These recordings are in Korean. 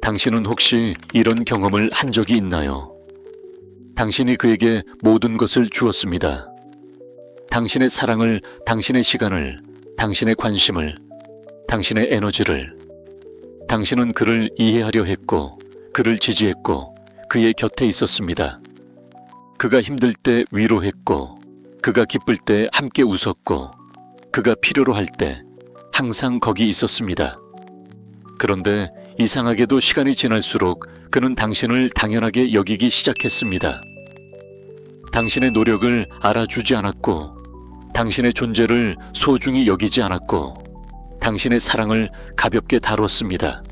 당신은 혹시 이런 경험을 한 적이 있나요? 당신이 그에게 모든 것을 주었습니다. 당신의 사랑을, 당신의 시간을, 당신의 관심을, 당신의 에너지를. 당신은 그를 이해하려 했고, 그를 지지했고, 그의 곁에 있었습니다. 그가 힘들 때 위로했고, 그가 기쁠 때 함께 웃었고, 그가 필요로 할 때 항상 거기 있었습니다. 그런데 이상하게도 시간이 지날수록 그는 당신을 당연하게 여기기 시작했습니다. 당신의 노력을 알아주지 않았고, 당신의 존재를 소중히 여기지 않았고, 당신의 사랑을 가볍게 다뤘습니다.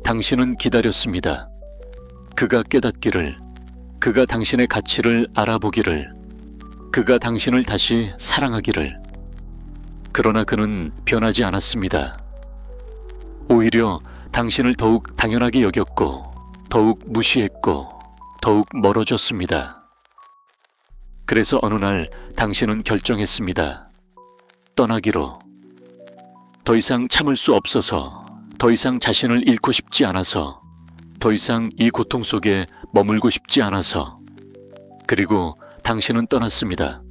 당신은 기다렸습니다. 그가 깨닫기를, 그가 당신의 가치를 알아보기를, 그가 당신을 다시 사랑하기를. 그러나 그는 변하지 않았습니다. 오히려 당신을 더욱 당연하게 여겼고, 더욱 무시했고, 더욱 멀어졌습니다. 그래서 어느 날 당신은 결정했습니다. 떠나기로. 더 이상 참을 수 없어서, 더 이상 자신을 잃고 싶지 않아서, 더 이상 이 고통 속에 머물고 싶지 않아서. 그리고 당신은 떠났습니다.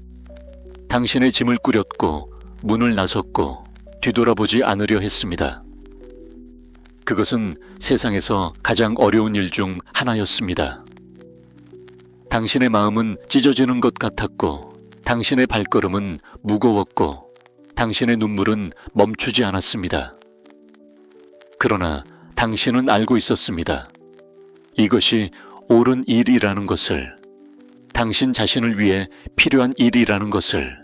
당신의 짐을 꾸렸고, 문을 나섰고, 뒤돌아보지 않으려 했습니다. 그것은 세상에서 가장 어려운 일 중 하나였습니다. 당신의 마음은 찢어지는 것 같았고, 당신의 발걸음은 무거웠고, 당신의 눈물은 멈추지 않았습니다. 그러나 당신은 알고 있었습니다. 이것이 옳은 일이라는 것을, 당신 자신을 위해 필요한 일이라는 것을.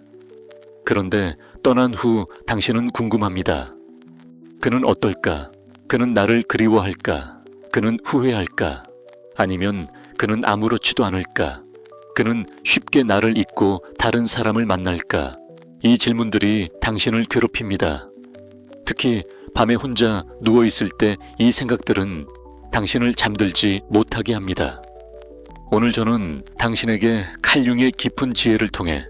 그런데 떠난 후 당신은 궁금합니다. 그는 어떨까? 그는 나를 그리워할까? 그는 후회할까? 아니면 그는 아무렇지도 않을까? 그는 쉽게 나를 잊고 다른 사람을 만날까? 이 질문들이 당신을 괴롭힙니다. 특히 밤에 혼자 누워있을 때 이 생각들은 당신을 잠들지 못하게 합니다. 오늘 저는 당신에게 칼융의 깊은 지혜를 통해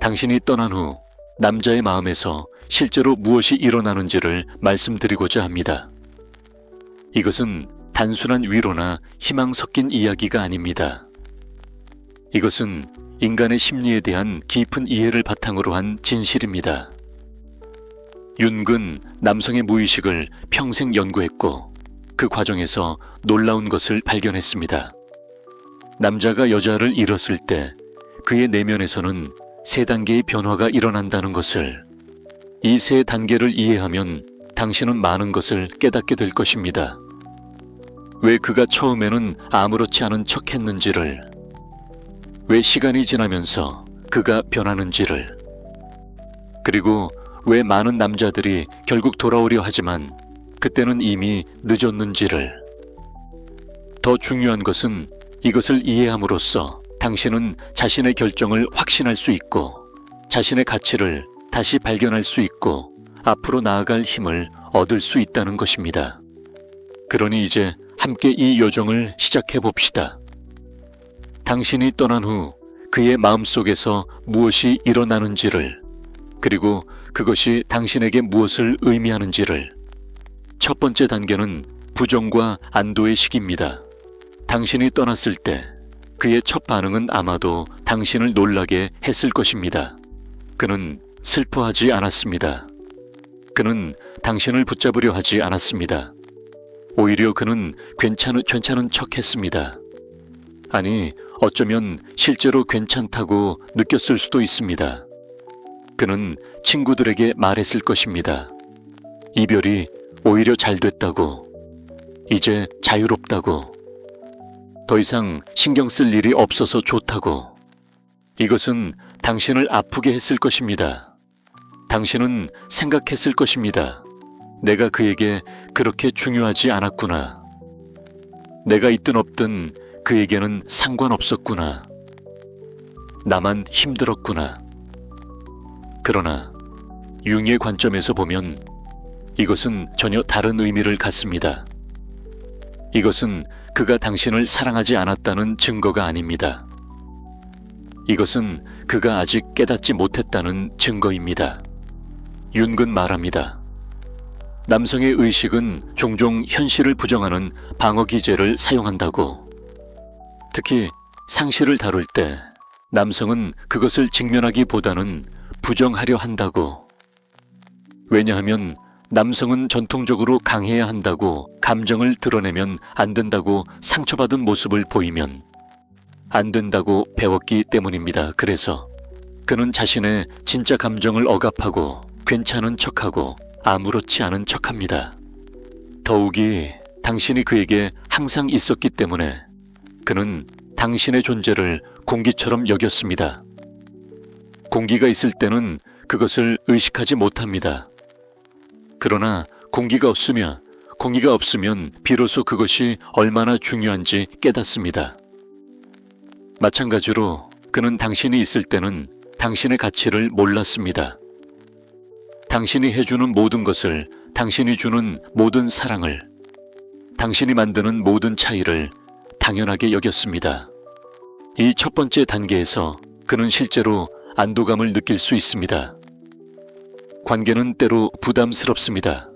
당신이 떠난 후 남자의 마음에서 실제로 무엇이 일어나는지를 말씀드리고자 합니다. 이것은 단순한 위로나 희망 섞인 이야기가 아닙니다. 이것은 인간의 심리에 대한 깊은 이해를 바탕으로 한 진실입니다. 윤근 남성의 무의식을 평생 연구했고, 그 과정에서 놀라운 것을 발견했습니다. 남자가 여자를 잃었을 때 그의 내면에서는 3단계의 변화가 일어난다는 것을, 이 3단계를 이해하면 당신은 많은 것을 깨닫게 될 것입니다. 왜 그가 처음에는 아무렇지 않은 척 했는지를, 왜 시간이 지나면서 그가 변하는지를, 그리고 왜 많은 남자들이 결국 돌아오려 하지만 그때는 이미 늦었는지를. 더 중요한 것은 이것을 이해함으로써 당신은 자신의 결정을 확신할 수 있고, 자신의 가치를 다시 발견할 수 있고, 앞으로 나아갈 힘을 얻을 수 있다는 것입니다. 그러니 이제 함께 이 여정을 시작해 봅시다. 당신이 떠난 후 그의 마음속에서 무엇이 일어나는지를, 그리고 그것이 당신에게 무엇을 의미하는지를. 첫 번째 단계는 부정과 안도의 시기입니다. 당신이 떠났을 때 그의 첫 반응은 아마도 당신을 놀라게 했을 것입니다. 그는 슬퍼하지 않았습니다. 그는 당신을 붙잡으려 하지 않았습니다. 오히려 그는 괜찮은 척 했습니다. 아니, 어쩌면 실제로 괜찮다고 느꼈을 수도 있습니다. 그는 친구들에게 말했을 것입니다. 이별이 오히려 잘 됐다고, 이제 자유롭다고, 더 이상 신경 쓸 일이 없어서 좋다고. 이것은 당신을 아프게 했을 것입니다. 당신은 생각했을 것입니다. 내가 그에게 그렇게 중요하지 않았구나. 내가 있든 없든 그에게는 상관없었구나. 나만 힘들었구나. 그러나 융의 관점에서 보면 이것은 전혀 다른 의미를 갖습니다. 이것은 그가 당신을 사랑하지 않았다는 증거가 아닙니다. 이것은 그가 아직 깨닫지 못했다는 증거입니다. 윤근 말합니다. 남성의 의식은 종종 현실을 부정하는 방어 기제를 사용한다고. 특히 상실을 다룰 때 남성은 그것을 직면하기보다는 부정하려 한다고. 왜냐하면 남성은 전통적으로 강해야 한다고, 감정을 드러내면 안 된다고 상처받은 모습을 보이면 안 된다고 배웠기 때문입니다. 그래서 그는 자신의 진짜 감정을 억압하고 괜찮은 척하고 아무렇지 않은 척합니다. 더욱이 당신이 그에게 항상 있었기 때문에 그는 당신의 존재를 공기처럼 여겼습니다. 공기가 있을 때는 그것을 의식하지 못합니다. 그러나 공기가 없으면 비로소 그것이 얼마나 중요한지 깨닫습니다. 마찬가지로 그는 당신이 있을 때는 당신의 가치를 몰랐습니다. 당신이 해주는 모든 것을, 당신이 주는 모든 사랑을, 당신이 만드는 모든 차이를 당연하게 여겼습니다. 이 첫 번째 단계에서 그는 실제로 안도감을 느낄 수 있습니다. 관계는 때로 부담스럽습니다.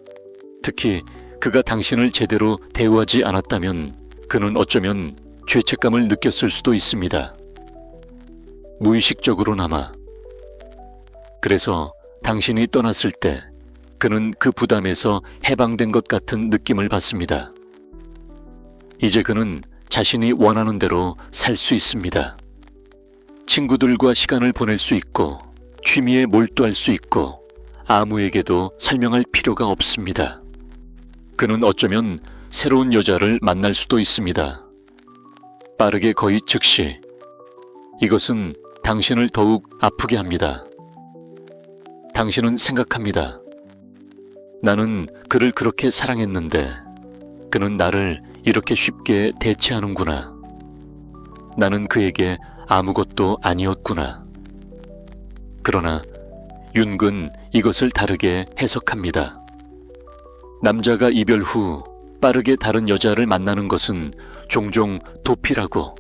특히 그가 당신을 제대로 대우하지 않았다면 그는 어쩌면 죄책감을 느꼈을 수도 있습니다. 무의식적으로나마. 그래서 당신이 떠났을 때 그는 그 부담에서 해방된 것 같은 느낌을 받습니다. 이제 그는 자신이 원하는 대로 살 수 있습니다. 친구들과 시간을 보낼 수 있고, 취미에 몰두할 수 있고, 아무에게도 설명할 필요가 없습니다. 그는 어쩌면 새로운 여자를 만날 수도 있습니다. 빠르게, 거의 즉시. 이것은 당신을 더욱 아프게 합니다. 당신은 생각합니다. 나는 그를 그렇게 사랑했는데 그는 나를 이렇게 쉽게 대체하는구나. 나는 그에게 아무것도 아니었구나. 그러나 윤근 이것을 다르게 해석합니다. 남자가 이별 후 빠르게 다른 여자를 만나는 것은 종종 도피라고.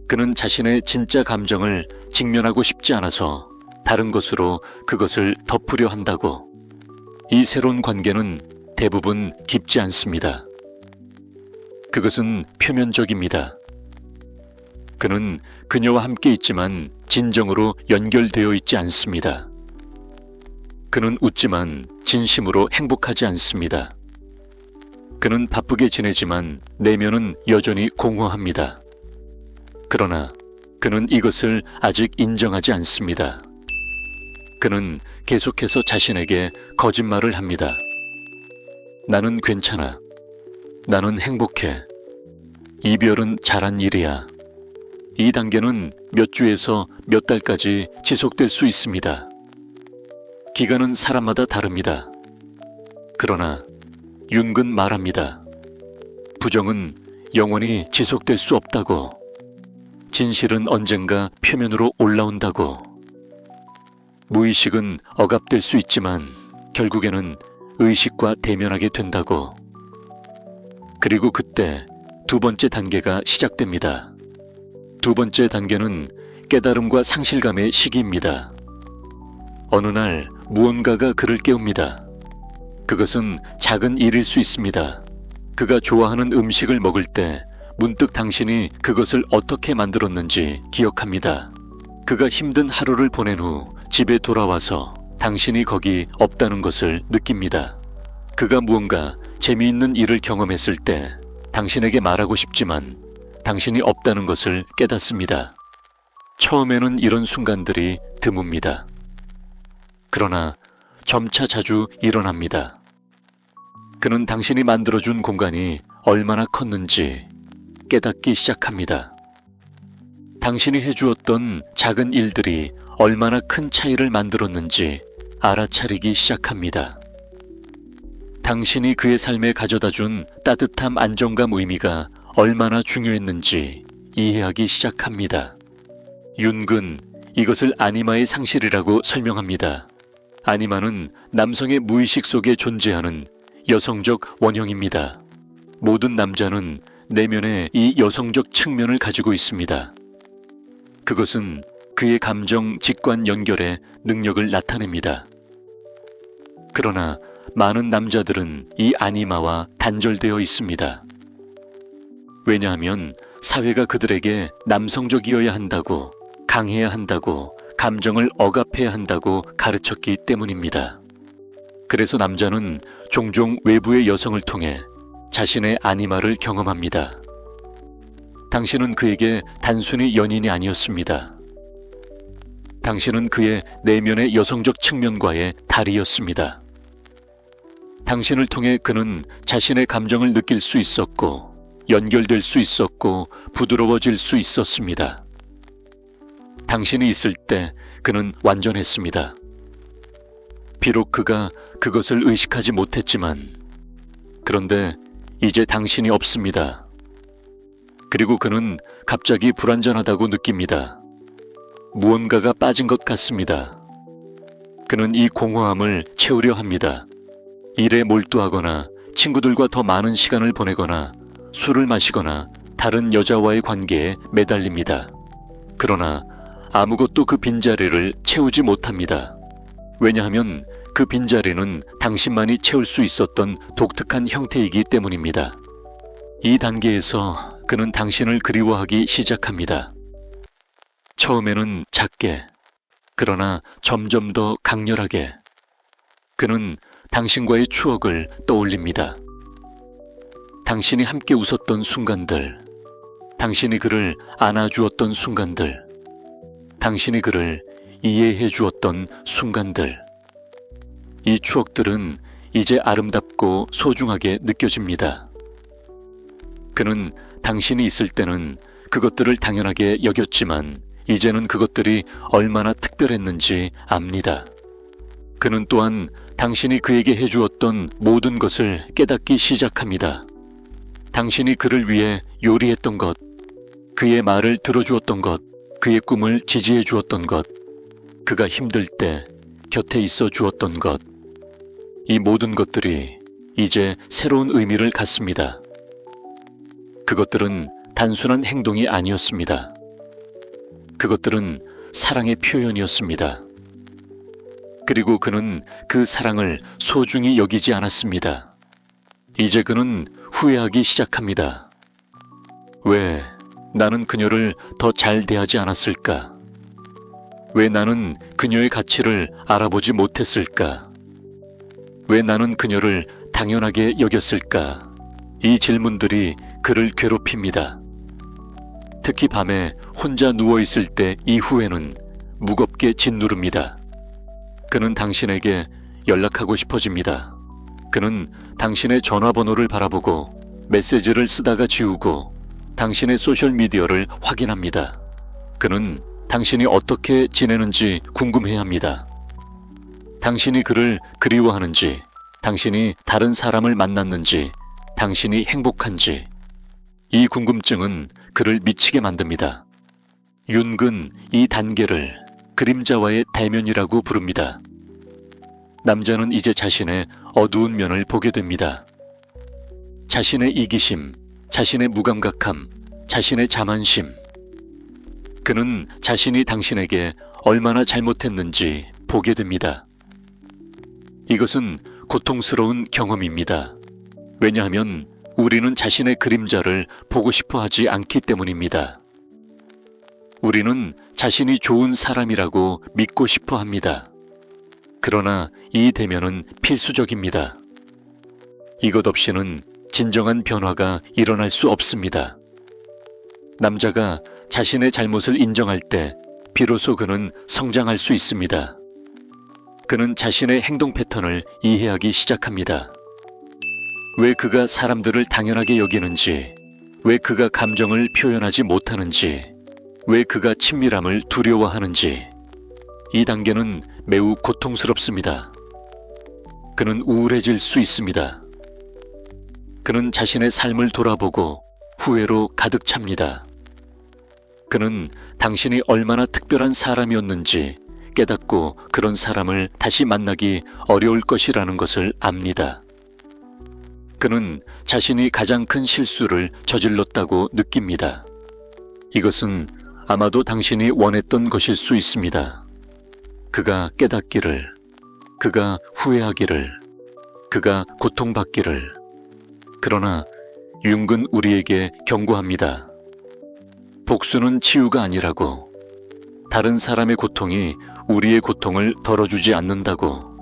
그는 자신의 진짜 감정을 직면하고 싶지 않아서 다른 것으로 그것을 덮으려 한다고. 이 새로운 관계는 대부분 깊지 않습니다. 그것은 표면적입니다. 그는 그녀와 함께 있지만 진정으로 연결되어 있지 않습니다. 그는 웃지만 진심으로 행복하지 않습니다. 그는 바쁘게 지내지만 내면은 여전히 공허합니다. 그러나 그는 이것을 아직 인정하지 않습니다. 그는 계속해서 자신에게 거짓말을 합니다. 나는 괜찮아. 나는 행복해. 이별은 잘한 일이야. 이 단계는 몇 주에서 몇 달까지 지속될 수 있습니다. 기간은 사람마다 다릅니다. 그러나 윤근 말합니다. 부정은 영원히 지속될 수 없다고. 진실은 언젠가 표면으로 올라온다고. 무의식은 억압될 수 있지만 결국에는 의식과 대면하게 된다고. 그리고 그때 두 번째 단계가 시작됩니다. 두 번째 단계는 깨달음과 상실감의 시기입니다. 어느 날 무언가가 그를 깨웁니다. 그것은 작은 일일 수 있습니다. 그가 좋아하는 음식을 먹을 때 문득 당신이 그것을 어떻게 만들었는지 기억합니다. 그가 힘든 하루를 보낸 후 집에 돌아와서 당신이 거기 없다는 것을 느낍니다. 그가 무언가 재미있는 일을 경험했을 때 당신에게 말하고 싶지만 당신이 없다는 것을 깨닫습니다. 처음에는 이런 순간들이 드뭅니다. 그러나 점차 자주 일어납니다. 그는 당신이 만들어준 공간이 얼마나 컸는지 깨닫기 시작합니다. 당신이 해주었던 작은 일들이 얼마나 큰 차이를 만들었는지 알아차리기 시작합니다. 당신이 그의 삶에 가져다준 따뜻함, 안정감, 의미가 얼마나 중요했는지 이해하기 시작합니다. 윤근 이것을 아니마의 상실이라고 설명합니다. 아니마는 남성의 무의식 속에 존재하는 여성적 원형입니다. 모든 남자는 내면에 이 여성적 측면을 가지고 있습니다. 그것은 그의 감정 직관 연결의 능력을 나타냅니다. 그러나 많은 남자들은 이 아니마와 단절되어 있습니다. 왜냐하면 사회가 그들에게 남성적이어야 한다고, 강해야 한다고, 감정을 억압해야 한다고 가르쳤기 때문입니다. 그래서 남자는 종종 외부의 여성을 통해 자신의 아니마를 경험합니다. 당신은 그에게 단순히 연인이 아니었습니다. 당신은 그의 내면의 여성적 측면과의 다리였습니다. 당신을 통해 그는 자신의 감정을 느낄 수 있었고, 연결될 수 있었고, 부드러워질 수 있었습니다. 당신이 있을 때 그는 완전했습니다. 비록 그가 그것을 의식하지 못했지만, 그런데 이제 당신이 없습니다. 그리고 그는 갑자기 불완전하다고 느낍니다. 무언가가 빠진 것 같습니다. 그는 이 공허함을 채우려 합니다. 일에 몰두하거나 친구들과 더 많은 시간을 보내거나 술을 마시거나 다른 여자와의 관계에 매달립니다. 그러나 아무것도 그 빈자리를 채우지 못합니다. 왜냐하면 그 빈자리는 당신만이 채울 수 있었던 독특한 형태이기 때문입니다. 이 단계에서 그는 당신을 그리워하기 시작합니다. 처음에는 작게, 그러나 점점 더 강렬하게. 그는 당신과의 추억을 떠올립니다. 당신이 함께 웃었던 순간들, 당신이 그를 안아주었던 순간들, 당신이 그를 이해해 주었던 순간들. 이 추억들은 이제 아름답고 소중하게 느껴집니다. 그는 당신이 있을 때는 그것들을 당연하게 여겼지만 이제는 그것들이 얼마나 특별했는지 압니다. 그는 또한 당신이 그에게 해주었던 모든 것을 깨닫기 시작합니다. 당신이 그를 위해 요리했던 것, 그의 말을 들어주었던 것, 그의 꿈을 지지해 주었던 것, 그가 힘들 때 곁에 있어 주었던 것, 이 모든 것들이 이제 새로운 의미를 갖습니다. 그것들은 단순한 행동이 아니었습니다. 그것들은 사랑의 표현이었습니다. 그리고 그는 그 사랑을 소중히 여기지 않았습니다. 이제 그는 후회하기 시작합니다. 왜 나는 그녀를 더 잘 대하지 않았을까? 왜 나는 그녀의 가치를 알아보지 못했을까? 왜 나는 그녀를 당연하게 여겼을까? 이 질문들이 그를 괴롭힙니다. 특히 밤에 혼자 누워있을 때 이 후회는 무겁게 짓누릅니다. 그는 당신에게 연락하고 싶어집니다. 그는 당신의 전화번호를 바라보고 메시지를 쓰다가 지우고 당신의 소셜미디어를 확인합니다. 그는 당신이 어떻게 지내는지 궁금해합니다. 당신이 그를 그리워하는지, 당신이 다른 사람을 만났는지, 당신이 행복한지, 이 궁금증은 그를 미치게 만듭니다. 윤근 이 단계를 그림자와의 대면이라고 부릅니다. 남자는 이제 자신의 어두운 면을 보게 됩니다. 자신의 이기심, 자신의 무감각함, 자신의 자만심. 그는 자신이 당신에게 얼마나 잘못했는지 보게 됩니다. 이것은 고통스러운 경험입니다. 왜냐하면 우리는 자신의 그림자를 보고 싶어 하지 않기 때문입니다. 우리는 자신이 좋은 사람이라고 믿고 싶어 합니다. 그러나 이 대면은 필수적입니다. 이것 없이는 진정한 변화가 일어날 수 없습니다. 남자가 자신의 잘못을 인정할 때 비로소 그는 성장할 수 있습니다. 그는 자신의 행동 패턴을 이해하기 시작합니다. 왜 그가 사람들을 당연하게 여기는지, 왜 그가 감정을 표현하지 못하는지, 왜 그가 친밀함을 두려워하는지. 이 단계는 매우 고통스럽습니다. 그는 우울해질 수 있습니다. 그는 자신의 삶을 돌아보고 후회로 가득 찹니다. 그는 당신이 얼마나 특별한 사람이었는지 깨닫고 그런 사람을 다시 만나기 어려울 것이라는 것을 압니다. 그는 자신이 가장 큰 실수를 저질렀다고 느낍니다. 이것은 아마도 당신이 원했던 것일 수 있습니다. 그가 깨닫기를, 그가 후회하기를, 그가 고통받기를. 그러나 윤근 우리에게 경고합니다. 복수는 치유가 아니라고. 다른 사람의 고통이 우리의 고통을 덜어주지 않는다고.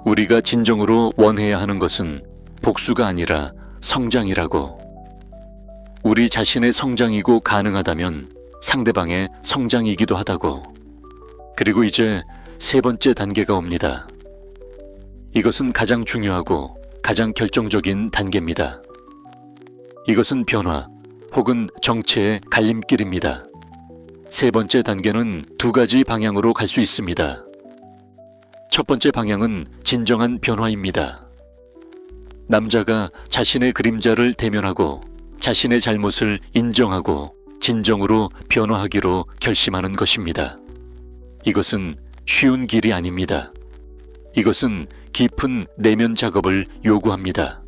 우리가 진정으로 원해야 하는 것은 복수가 아니라 성장이라고. 우리 자신의 성장이고 가능하다면 상대방의 성장이기도 하다고. 그리고 이제 세 번째 단계가 옵니다. 이것은 가장 중요하고 가장 결정적인 단계입니다. 이것은 변화 혹은 정체의 갈림길입니다. 세 번째 단계는 두 가지 방향으로 갈 수 있습니다. 첫 번째 방향은 진정한 변화입니다. 남자가 자신의 그림자를 대면하고 자신의 잘못을 인정하고 진정으로 변화하기로 결심하는 것입니다. 이것은 쉬운 길이 아닙니다. 이것은 깊은 내면 작업을 요구합니다.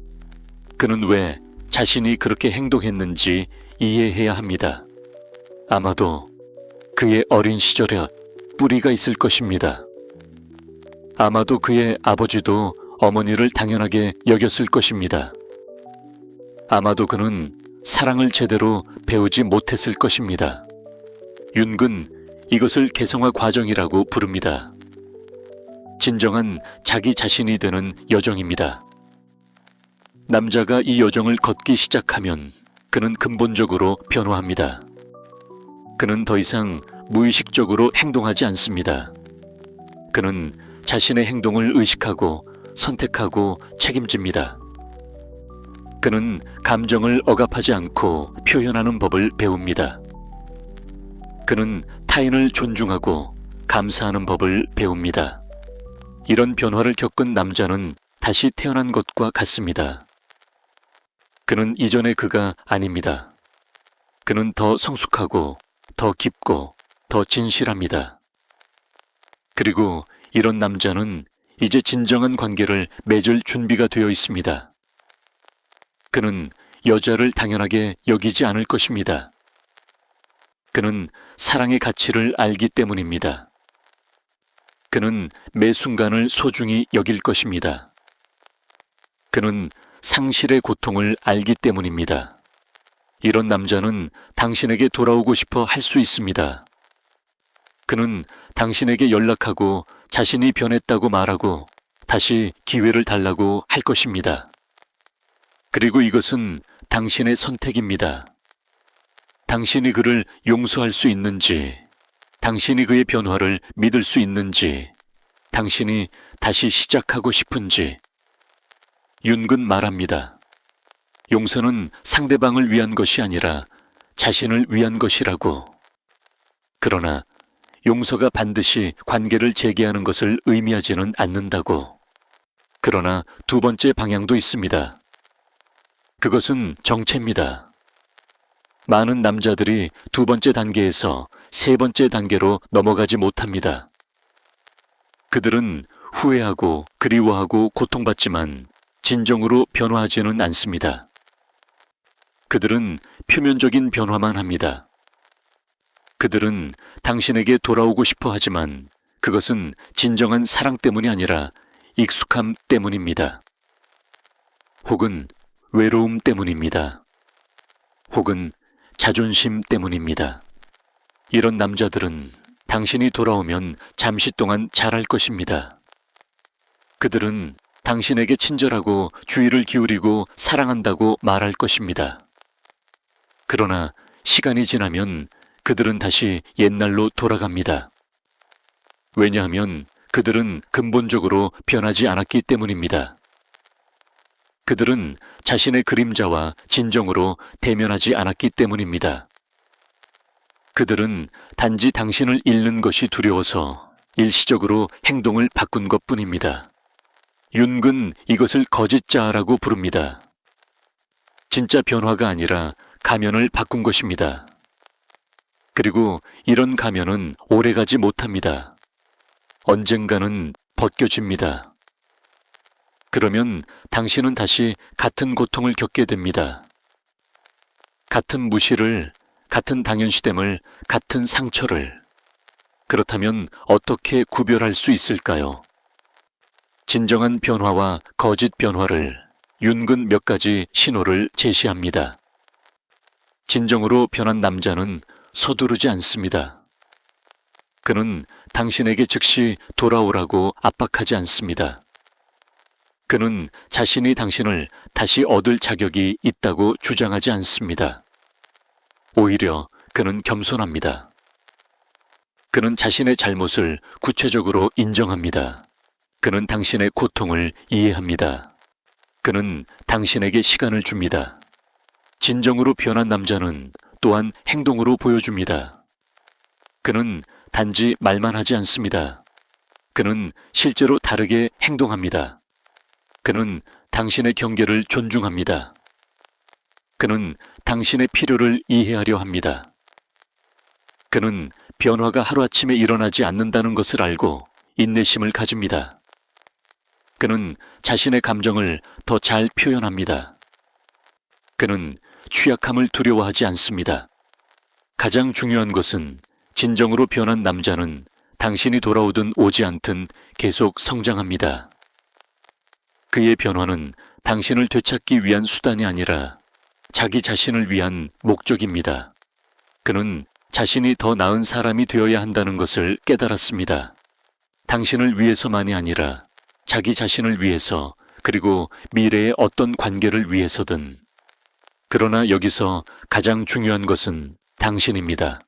그는 왜 자신이 그렇게 행동했는지 이해해야 합니다. 아마도 그의 어린 시절에 뿌리가 있을 것입니다. 아마도 그의 아버지도 어머니를 당연하게 여겼을 것입니다. 아마도 그는 사랑을 제대로 배우지 못했을 것입니다. 윤근 이것을 개성화 과정이라고 부릅니다. 진정한 자기 자신이 되는 여정입니다. 남자가 이 여정을 걷기 시작하면 그는 근본적으로 변화합니다. 그는 더 이상 무의식적으로 행동하지 않습니다. 그는 자신의 행동을 의식하고 선택하고 책임집니다. 그는 감정을 억압하지 않고 표현하는 법을 배웁니다. 그는 타인을 존중하고 감사하는 법을 배웁니다. 이런 변화를 겪은 남자는 다시 태어난 것과 같습니다. 그는 이전의 그가 아닙니다. 그는 더 성숙하고 더 깊고 더 진실합니다. 그리고 이런 남자는 이제 진정한 관계를 맺을 준비가 되어 있습니다. 그는 여자를 당연하게 여기지 않을 것입니다. 그는 사랑의 가치를 알기 때문입니다. 그는 매 순간을 소중히 여길 것입니다. 그는 상실의 고통을 알기 때문입니다. 이런 남자는 당신에게 돌아오고 싶어 할 수 있습니다. 그는 당신에게 연락하고 자신이 변했다고 말하고 다시 기회를 달라고 할 것입니다. 그리고 이것은 당신의 선택입니다. 당신이 그를 용서할 수 있는지, 당신이 그의 변화를 믿을 수 있는지, 당신이 다시 시작하고 싶은지. 윤근 말합니다. 용서는 상대방을 위한 것이 아니라 자신을 위한 것이라고. 그러나 용서가 반드시 관계를 재개하는 것을 의미하지는 않는다고. 그러나 두 번째 방향도 있습니다. 그것은 정체입니다. 많은 남자들이 두 번째 단계에서 세 번째 단계로 넘어가지 못합니다. 그들은 후회하고 그리워하고 고통받지만 진정으로 변화하지는 않습니다. 그들은 표면적인 변화만 합니다. 그들은 당신에게 돌아오고 싶어 하지만 그것은 진정한 사랑 때문이 아니라 익숙함 때문입니다. 혹은 외로움 때문입니다. 혹은 자존심 때문입니다. 이런 남자들은 당신이 돌아오면 잠시 동안 잘할 것입니다. 그들은 당신에게 친절하고 주의를 기울이고 사랑한다고 말할 것입니다. 그러나 시간이 지나면 그들은 다시 옛날로 돌아갑니다. 왜냐하면 그들은 근본적으로 변하지 않았기 때문입니다. 그들은 자신의 그림자와 진정으로 대면하지 않았기 때문입니다. 그들은 단지 당신을 잃는 것이 두려워서 일시적으로 행동을 바꾼 것뿐입니다. 윤근 이것을 거짓자아라고 부릅니다. 진짜 변화가 아니라 가면을 바꾼 것입니다. 그리고 이런 가면은 오래가지 못합니다. 언젠가는 벗겨집니다. 그러면 당신은 다시 같은 고통을 겪게 됩니다. 같은 무시를, 같은 당연시됨을, 같은 상처를. 그렇다면 어떻게 구별할 수 있을까요? 진정한 변화와 거짓 변화를 윤근 몇 가지 신호를 제시합니다. 진정으로 변한 남자는 서두르지 않습니다. 그는 당신에게 즉시 돌아오라고 압박하지 않습니다. 그는 자신이 당신을 다시 얻을 자격이 있다고 주장하지 않습니다. 오히려 그는 겸손합니다. 그는 자신의 잘못을 구체적으로 인정합니다. 그는 당신의 고통을 이해합니다. 그는 당신에게 시간을 줍니다. 진정으로 변한 남자는 또한 행동으로 보여줍니다. 그는 단지 말만 하지 않습니다. 그는 실제로 다르게 행동합니다. 그는 당신의 경계를 존중합니다. 그는 당신의 필요를 이해하려 합니다. 그는 변화가 하루아침에 일어나지 않는다는 것을 알고 인내심을 가집니다. 그는 자신의 감정을 더 잘 표현합니다. 그는 취약함을 두려워하지 않습니다. 가장 중요한 것은 진정으로 변한 남자는 당신이 돌아오든 오지 않든 계속 성장합니다. 그의 변화는 당신을 되찾기 위한 수단이 아니라 자기 자신을 위한 목적입니다. 그는 자신이 더 나은 사람이 되어야 한다는 것을 깨달았습니다. 당신을 위해서만이 아니라 자기 자신을 위해서, 그리고 미래의 어떤 관계를 위해서든. 그러나 여기서 가장 중요한 것은 당신입니다.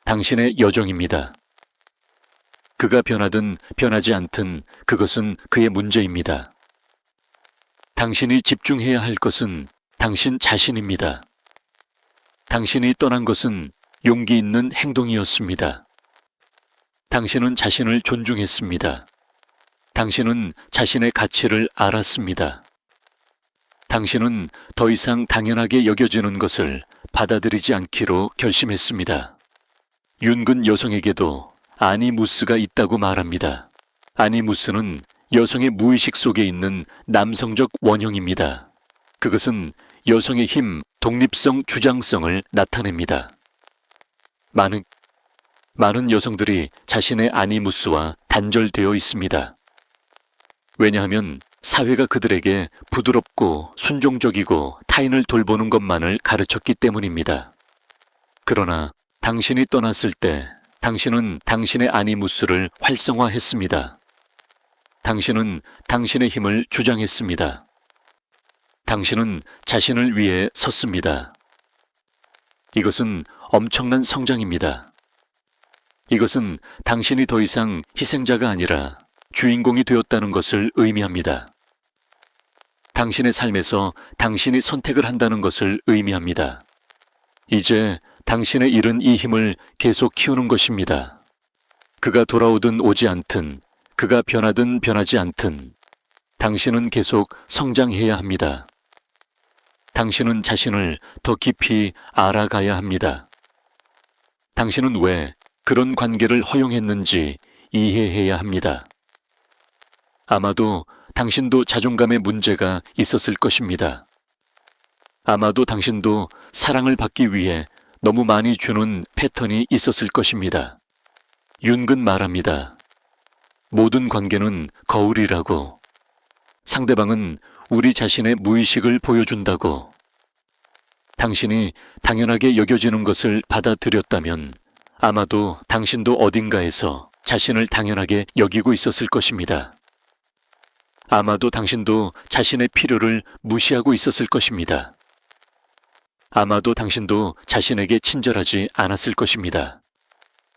당신의 여정입니다. 그가 변하든 변하지 않든 그것은 그의 문제입니다. 당신이 집중해야 할 것은 당신 자신입니다. 당신이 떠난 것은 용기 있는 행동이었습니다. 당신은 자신을 존중했습니다. 당신은 자신의 가치를 알았습니다. 당신은 더 이상 당연하게 여겨지는 것을 받아들이지 않기로 결심했습니다. 윤근 여성에게도 아니무스가 있다고 말합니다. 아니무스는 여성의 무의식 속에 있는 남성적 원형입니다. 그것은 여성의 힘, 독립성, 주장성을 나타냅니다. 많은 여성들이 자신의 아니무스와 단절되어 있습니다. 왜냐하면 사회가 그들에게 부드럽고 순종적이고 타인을 돌보는 것만을 가르쳤기 때문입니다. 그러나 당신이 떠났을 때 당신은 당신의 아니무스를 활성화했습니다. 당신은 당신의 힘을 주장했습니다. 당신은 자신을 위해 섰습니다. 이것은 엄청난 성장입니다. 이것은 당신이 더 이상 희생자가 아니라 주인공이 되었다는 것을 의미합니다. 당신의 삶에서 당신이 선택을 한다는 것을 의미합니다. 이제 당신의 잃은 이 힘을 계속 키우는 것입니다. 그가 돌아오든 오지 않든, 그가 변하든 변하지 않든, 당신은 계속 성장해야 합니다. 당신은 자신을 더 깊이 알아가야 합니다. 당신은 왜 그런 관계를 허용했는지 이해해야 합니다. 아마도 당신도 자존감의 문제가 있었을 것입니다. 아마도 당신도 사랑을 받기 위해 너무 많이 주는 패턴이 있었을 것입니다. 윤근 말합니다. 모든 관계는 거울이라고. 상대방은 우리 자신의 무의식을 보여준다고. 당신이 당연하게 여겨지는 것을 받아들였다면 아마도 당신도 어딘가에서 자신을 당연하게 여기고 있었을 것입니다. 아마도 당신도 자신의 필요를 무시하고 있었을 것입니다. 아마도 당신도 자신에게 친절하지 않았을 것입니다.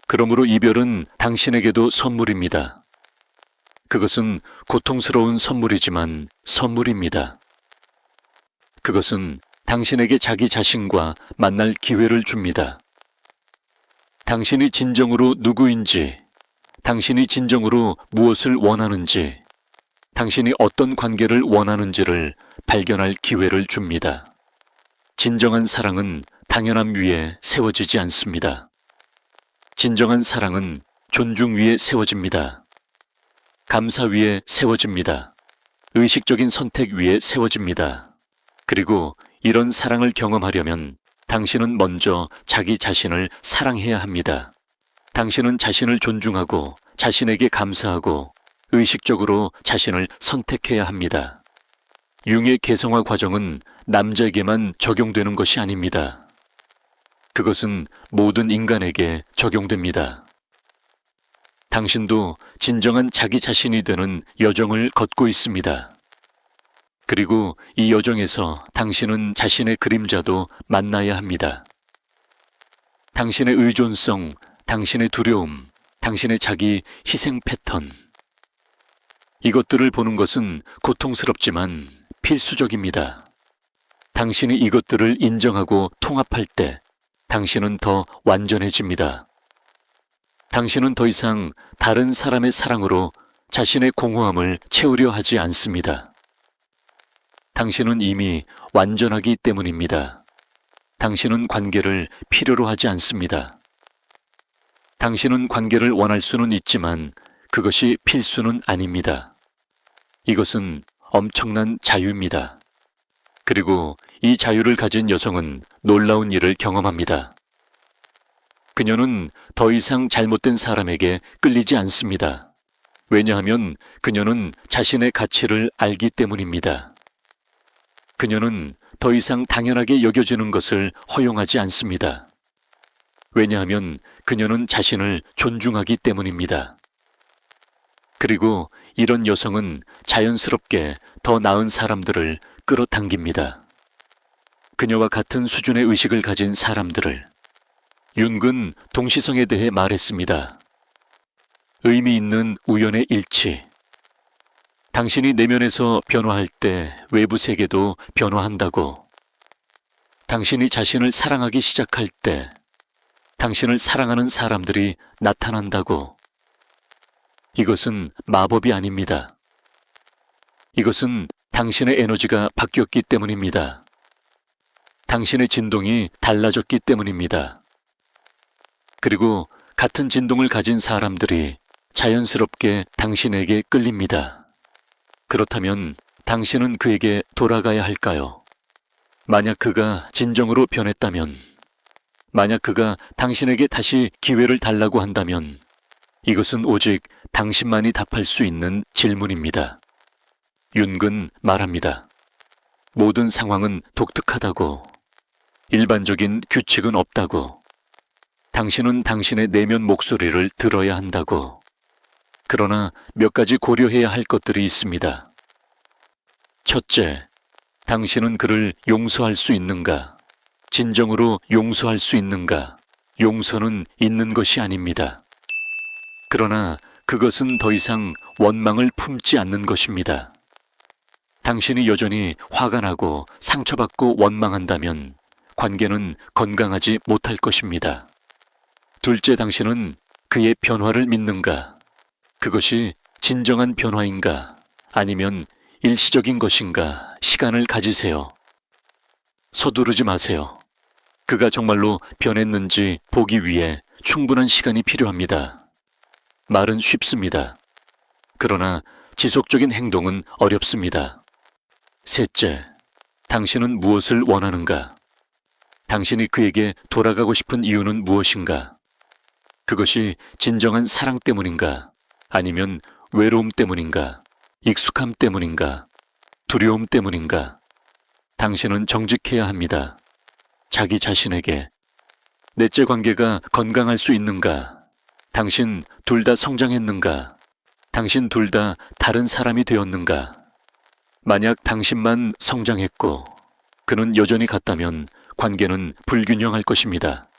그러므로 이별은 당신에게도 선물입니다. 그것은 고통스러운 선물이지만 선물입니다. 그것은 당신에게 자기 자신과 만날 기회를 줍니다. 당신이 진정으로 누구인지, 당신이 진정으로 무엇을 원하는지, 당신이 어떤 관계를 원하는지를 발견할 기회를 줍니다. 진정한 사랑은 당연함 위에 세워지지 않습니다. 진정한 사랑은 존중 위에 세워집니다. 감사 위에 세워집니다. 의식적인 선택 위에 세워집니다. 그리고 이런 사랑을 경험하려면 당신은 먼저 자기 자신을 사랑해야 합니다. 당신은 자신을 존중하고 자신에게 감사하고 의식적으로 자신을 선택해야 합니다. 융의 개성화 과정은 남자에게만 적용되는 것이 아닙니다. 그것은 모든 인간에게 적용됩니다. 당신도 진정한 자기 자신이 되는 여정을 걷고 있습니다. 그리고 이 여정에서 당신은 자신의 그림자도 만나야 합니다. 당신의 의존성, 당신의 두려움, 당신의 자기 희생 패턴. 이것들을 보는 것은 고통스럽지만 필수적입니다. 당신이 이것들을 인정하고 통합할 때 당신은 더 완전해집니다. 당신은 더 이상 다른 사람의 사랑으로 자신의 공허함을 채우려 하지 않습니다. 당신은 이미 완전하기 때문입니다. 당신은 관계를 필요로 하지 않습니다. 당신은 관계를 원할 수는 있지만 그것이 필수는 아닙니다. 이것은 엄청난 자유입니다. 그리고 이 자유를 가진 여성은 놀라운 일을 경험합니다. 그녀는 더 이상 잘못된 사람에게 끌리지 않습니다. 왜냐하면 그녀는 자신의 가치를 알기 때문입니다. 그녀는 더 이상 당연하게 여겨지는 것을 허용하지 않습니다. 왜냐하면 그녀는 자신을 존중하기 때문입니다. 그리고 이런 여성은 자연스럽게 더 나은 사람들을 끌어당깁니다. 그녀와 같은 수준의 의식을 가진 사람들을. 융은 동시성에 대해 말했습니다. 의미 있는 우연의 일치. 당신이 내면에서 변화할 때 외부 세계도 변화한다고. 당신이 자신을 사랑하기 시작할 때 당신을 사랑하는 사람들이 나타난다고. 이것은 마법이 아닙니다. 이것은 당신의 에너지가 바뀌었기 때문입니다. 당신의 진동이 달라졌기 때문입니다. 그리고 같은 진동을 가진 사람들이 자연스럽게 당신에게 끌립니다. 그렇다면 당신은 그에게 돌아가야 할까요? 만약 그가 진정으로 변했다면, 만약 그가 당신에게 다시 기회를 달라고 한다면 이것은 오직 당신만이 답할 수 있는 질문입니다. 융은 말합니다. 모든 상황은 독특하다고. 일반적인 규칙은 없다고. 당신은 당신의 내면 목소리를 들어야 한다고. 그러나 몇 가지 고려해야 할 것들이 있습니다. 첫째, 당신은 그를 용서할 수 있는가? 진정으로 용서할 수 있는가? 용서는 있는 것이 아닙니다. 그러나 그것은 더 이상 원망을 품지 않는 것입니다. 당신이 여전히 화가 나고 상처받고 원망한다면 관계는 건강하지 못할 것입니다. 둘째, 당신은 그의 변화를 믿는가? 그것이 진정한 변화인가? 아니면 일시적인 것인가? 시간을 가지세요. 서두르지 마세요. 그가 정말로 변했는지 보기 위해 충분한 시간이 필요합니다. 말은 쉽습니다. 그러나 지속적인 행동은 어렵습니다. 셋째, 당신은 무엇을 원하는가? 당신이 그에게 돌아가고 싶은 이유는 무엇인가? 그것이 진정한 사랑 때문인가? 아니면 외로움 때문인가? 익숙함 때문인가? 두려움 때문인가? 당신은 정직해야 합니다. 자기 자신에게. 넷째, 관계가 건강할 수 있는가? 당신 둘 다 성장했는가? 당신 둘 다 다른 사람이 되었는가? 만약 당신만 성장했고 그는 여전히 같다면 관계는 불균형할 것입니다.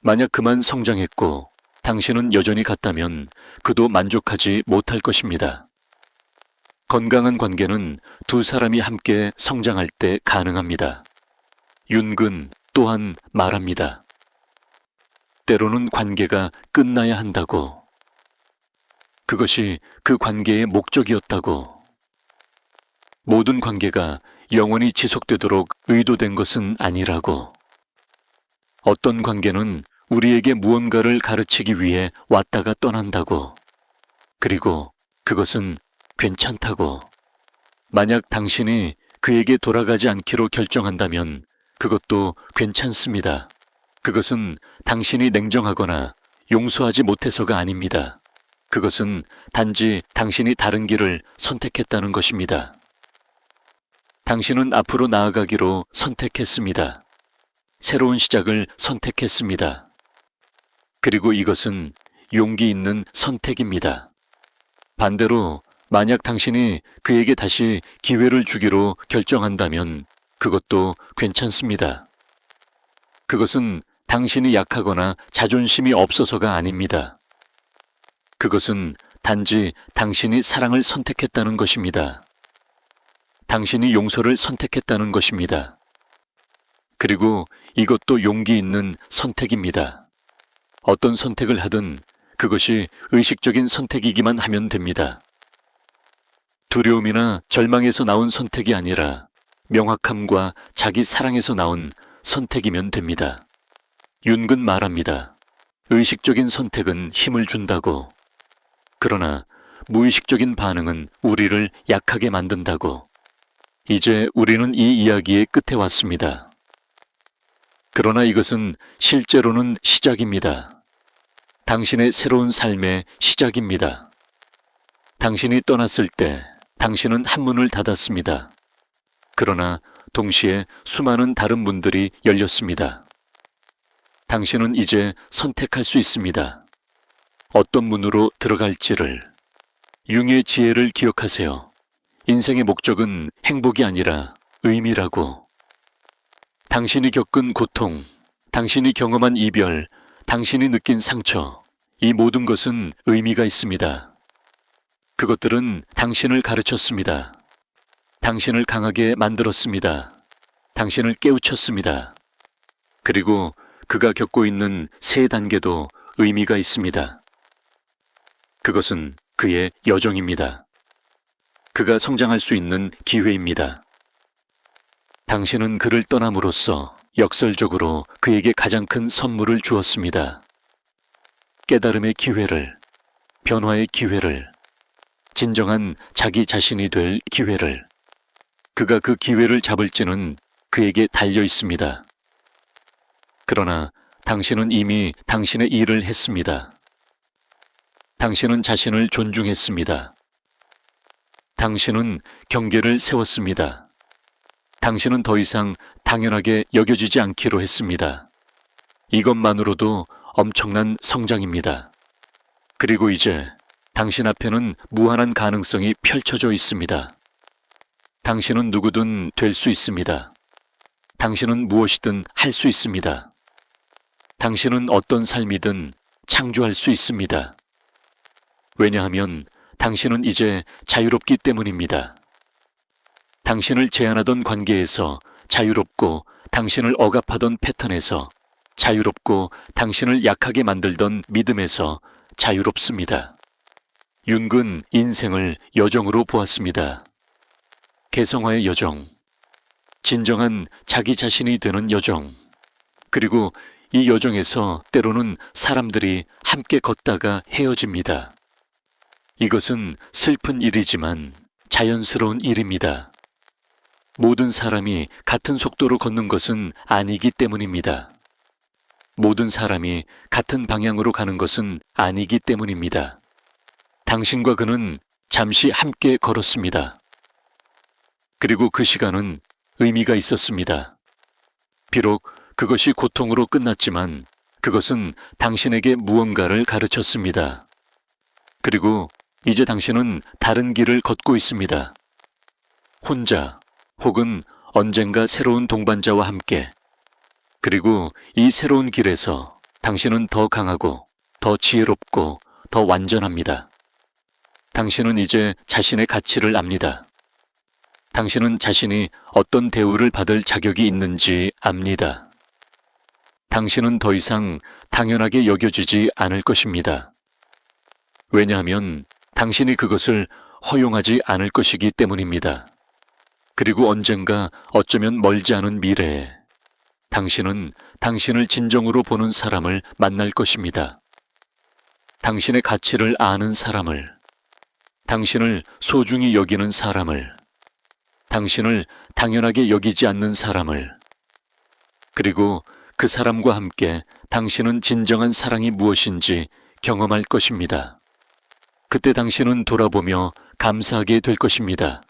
만약 그만 성장했고 당신은 여전히 같다면 그도 만족하지 못할 것입니다. 건강한 관계는 두 사람이 함께 성장할 때 가능합니다. 융은 또한 말합니다. 때로는 관계가 끝나야 한다고. 그것이 그 관계의 목적이었다고. 모든 관계가 영원히 지속되도록 의도된 것은 아니라고. 어떤 관계는 우리에게 무언가를 가르치기 위해 왔다가 떠난다고. 그리고 그것은 괜찮다고. 만약 당신이 그에게 돌아가지 않기로 결정한다면 그것도 괜찮습니다. 그것은 당신이 냉정하거나 용서하지 못해서가 아닙니다. 그것은 단지 당신이 다른 길을 선택했다는 것입니다. 당신은 앞으로 나아가기로 선택했습니다. 새로운 시작을 선택했습니다. 그리고 이것은 용기 있는 선택입니다. 반대로 만약 당신이 그에게 다시 기회를 주기로 결정한다면 그것도 괜찮습니다. 그것은 당신이 약하거나 자존심이 없어서가 아닙니다. 그것은 단지 당신이 사랑을 선택했다는 것입니다. 당신이 용서를 선택했다는 것입니다. 그리고 이것도 용기 있는 선택입니다. 어떤 선택을 하든 그것이 의식적인 선택이기만 하면 됩니다. 두려움이나 절망에서 나온 선택이 아니라 명확함과 자기 사랑에서 나온 선택이면 됩니다. 윤근 말합니다. 의식적인 선택은 힘을 준다고. 그러나 무의식적인 반응은 우리를 약하게 만든다고. 이제 우리는 이 이야기의 끝에 왔습니다. 그러나 이것은 실제로는 시작입니다. 당신의 새로운 삶의 시작입니다. 당신이 떠났을 때 당신은 한 문을 닫았습니다. 그러나 동시에 수많은 다른 문들이 열렸습니다. 당신은 이제 선택할 수 있습니다. 어떤 문으로 들어갈지를. 융의 지혜를 기억하세요. 인생의 목적은 행복이 아니라 의미라고. 당신이 겪은 고통, 당신이 경험한 이별, 당신이 느낀 상처, 이 모든 것은 의미가 있습니다. 그것들은 당신을 가르쳤습니다. 당신을 강하게 만들었습니다. 당신을 깨우쳤습니다. 그리고 그가 겪고 있는 세 단계도 의미가 있습니다. 그것은 그의 여정입니다. 그가 성장할 수 있는 기회입니다. 당신은 그를 떠남으로써 역설적으로 그에게 가장 큰 선물을 주었습니다. 깨달음의 기회를, 변화의 기회를, 진정한 자기 자신이 될 기회를. 그가 그 기회를 잡을지는 그에게 달려 있습니다. 그러나 당신은 이미 당신의 일을 했습니다. 당신은 자신을 존중했습니다. 당신은 경계를 세웠습니다. 당신은 더 이상 당연하게 여겨지지 않기로 했습니다. 이것만으로도 엄청난 성장입니다. 그리고 이제 당신 앞에는 무한한 가능성이 펼쳐져 있습니다. 당신은 누구든 될 수 있습니다. 당신은 무엇이든 할 수 있습니다. 당신은 어떤 삶이든 창조할 수 있습니다. 왜냐하면 당신은 이제 자유롭기 때문입니다. 당신을 제한하던 관계에서 자유롭고 당신을 억압하던 패턴에서 자유롭고 당신을 약하게 만들던 믿음에서 자유롭습니다. 윤근 인생을 여정으로 보았습니다. 개성화의 여정, 진정한 자기 자신이 되는 여정, 그리고 이 여정에서 때로는 사람들이 함께 걷다가 헤어집니다. 이것은 슬픈 일이지만 자연스러운 일입니다. 모든 사람이 같은 속도로 걷는 것은 아니기 때문입니다. 모든 사람이 같은 방향으로 가는 것은 아니기 때문입니다. 당신과 그는 잠시 함께 걸었습니다. 그리고 그 시간은 의미가 있었습니다. 비록 그것이 고통으로 끝났지만 그것은 당신에게 무언가를 가르쳤습니다. 그리고 이제 당신은 다른 길을 걷고 있습니다. 혼자 혹은 언젠가 새로운 동반자와 함께. 그리고 이 새로운 길에서 당신은 더 강하고 더 지혜롭고 더 완전합니다. 당신은 이제 자신의 가치를 압니다. 당신은 자신이 어떤 대우를 받을 자격이 있는지 압니다. 당신은 더 이상 당연하게 여겨지지 않을 것입니다. 왜냐하면 당신이 그것을 허용하지 않을 것이기 때문입니다. 그리고 언젠가 어쩌면 멀지 않은 미래에 당신은 당신을 진정으로 보는 사람을 만날 것입니다. 당신의 가치를 아는 사람을, 당신을 소중히 여기는 사람을, 당신을 당연하게 여기지 않는 사람을, 그리고 그 사람과 함께 당신은 진정한 사랑이 무엇인지 경험할 것입니다. 그때 당신은 돌아보며 감사하게 될 것입니다.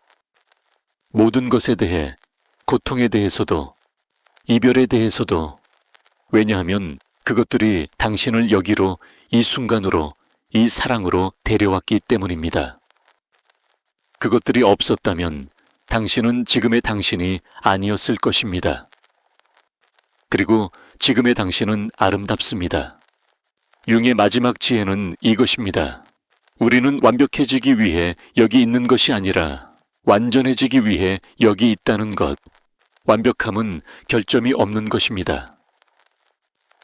모든 것에 대해, 고통에 대해서도, 이별에 대해서도, 왜냐하면 그것들이 당신을 여기로, 이 순간으로, 이 사랑으로 데려왔기 때문입니다. 그것들이 없었다면 당신은 지금의 당신이 아니었을 것입니다. 그리고 지금의 당신은 아름답습니다. 융의 마지막 지혜는 이것입니다. 우리는 완벽해지기 위해 여기 있는 것이 아니라 완전해지기 위해 여기 있다는 것. 완벽함은 결점이 없는 것입니다.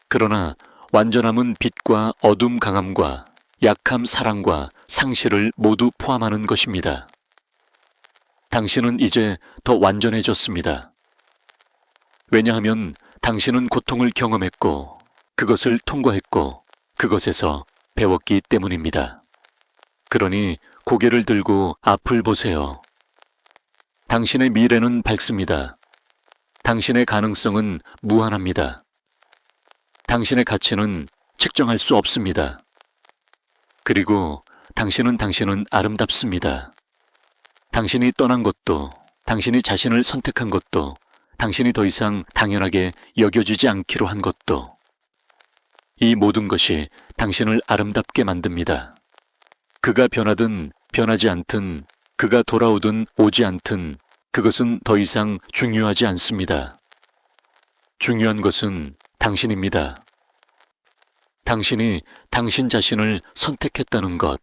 그러나 완전함은 빛과 어둠 강함과 약함 사랑과 상실을 모두 포함하는 것입니다. 당신은 이제 더 완전해졌습니다. 왜냐하면 당신은 고통을 경험했고 그것을 통과했고 그것에서 배웠기 때문입니다. 그러니 고개를 들고 앞을 보세요. 당신의 미래는 밝습니다. 당신의 가능성은 무한합니다. 당신의 가치는 측정할 수 없습니다. 그리고 당신은 아름답습니다. 당신이 떠난 것도, 당신이 자신을 선택한 것도, 당신이 더 이상 당연하게 여겨지지 않기로 한 것도, 이 모든 것이 당신을 아름답게 만듭니다. 그가 변하든 변하지 않든, 그가 돌아오든 오지 않든 그것은 더 이상 중요하지 않습니다. 중요한 것은 당신입니다. 당신이 당신 자신을 선택했다는 것,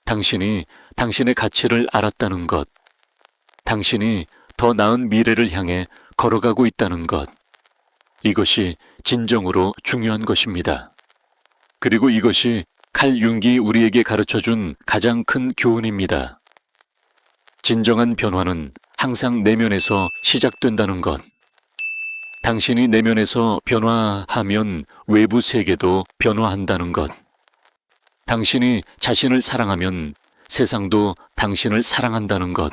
당신이 당신의 가치를 알았다는 것, 당신이 더 나은 미래를 향해 걸어가고 있다는 것, 이것이 진정으로 중요한 것입니다. 그리고 이것이 칼 융기 우리에게 가르쳐준 가장 큰 교훈입니다. 진정한 변화는 항상 내면에서 시작된다는 것. 당신이 내면에서 변화하면 외부 세계도 변화한다는 것. 당신이 자신을 사랑하면 세상도 당신을 사랑한다는 것.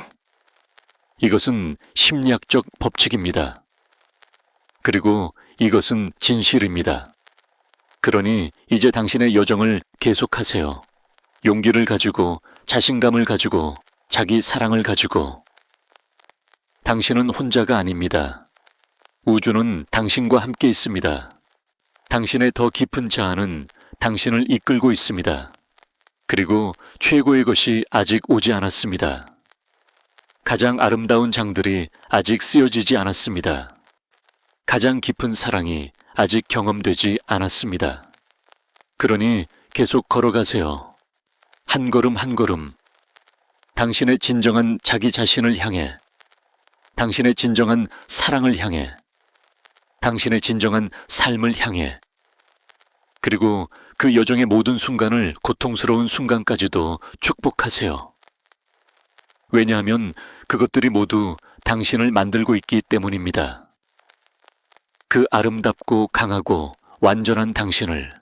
이것은 심리학적 법칙입니다. 그리고 이것은 진실입니다. 그러니 이제 당신의 여정을 계속하세요. 용기를 가지고, 자신감을 가지고, 자기 사랑을 가지고. 당신은 혼자가 아닙니다. 우주는 당신과 함께 있습니다. 당신의 더 깊은 자아는 당신을 이끌고 있습니다. 그리고 최고의 것이 아직 오지 않았습니다. 가장 아름다운 장들이 아직 쓰여지지 않았습니다. 가장 깊은 사랑이 아직 경험되지 않았습니다. 그러니 계속 걸어가세요. 한 걸음 한 걸음. 당신의 진정한 자기 자신을 향해, 당신의 진정한 사랑을 향해, 당신의 진정한 삶을 향해, 그리고 그 여정의 모든 순간을 고통스러운 순간까지도 축복하세요. 왜냐하면 그것들이 모두 당신을 만들고 있기 때문입니다. 그 아름답고 강하고 완전한 당신을